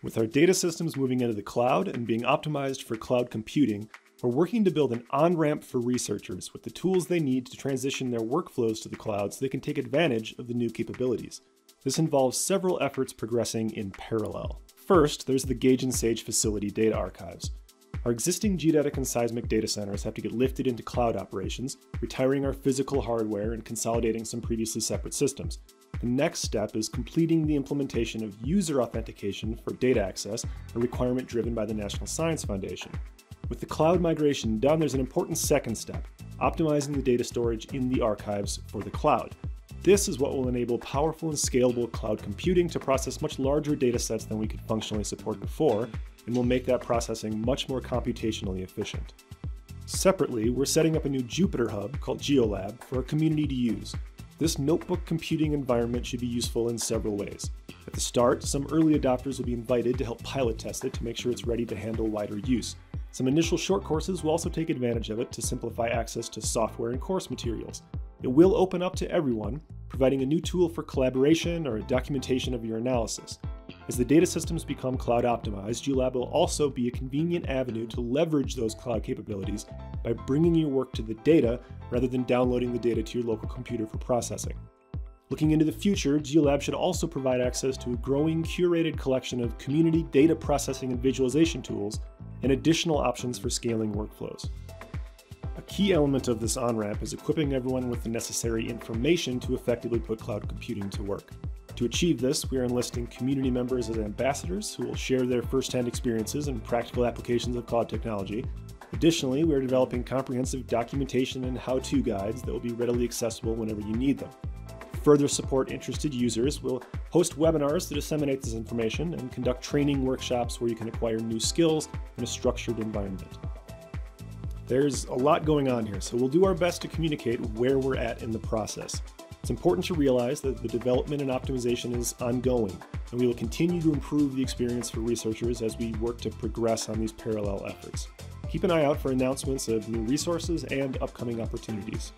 With our data systems moving into the cloud and being optimized for cloud computing, we're working to build an on-ramp for researchers with the tools they need to transition their workflows to the cloud so they can take advantage of the new capabilities. This involves several efforts progressing in parallel. First, there's the Gage and Sage facility data archives. Our existing geodetic and seismic data centers have to get lifted into cloud operations, retiring our physical hardware and consolidating some previously separate systems. The next step is completing the implementation of user authentication for data access, a requirement driven by the National Science Foundation. With the cloud migration done, there's an important second step, optimizing the data storage in the archives for the cloud. This is what will enable powerful and scalable cloud computing to process much larger data sets than we could functionally support before, and will make that processing much more computationally efficient. Separately, we're setting up a new Jupyter hub called GeoLab for our community to use. This notebook computing environment should be useful in several ways. At the start, some early adopters will be invited to help pilot test it to make sure it's ready to handle wider use. Some initial short courses will also take advantage of it to simplify access to software and course materials. It will open up to everyone, providing a new tool for collaboration or documentation of your analysis. As the data systems become cloud optimized, GeoLab will also be a convenient avenue to leverage those cloud capabilities by bringing your work to the data rather than downloading the data to your local computer for processing. Looking into the future, GeoLab should also provide access to a growing curated collection of community data processing and visualization tools and additional options for scaling workflows. A key element of this on-ramp is equipping everyone with the necessary information to effectively put cloud computing to work. To achieve this, we are enlisting community members as ambassadors who will share their first-hand experiences and practical applications of cloud technology. Additionally, we are developing comprehensive documentation and how-to guides that will be readily accessible whenever you need them. To further support interested users, we'll host webinars to disseminate this information and conduct training workshops where you can acquire new skills in a structured environment. There's a lot going on here, so we'll do our best to communicate where we're at in the process. It's important to realize that the development and optimization is ongoing, and we will continue to improve the experience for researchers as we work to progress on these parallel efforts. Keep an eye out for announcements of new resources and upcoming opportunities.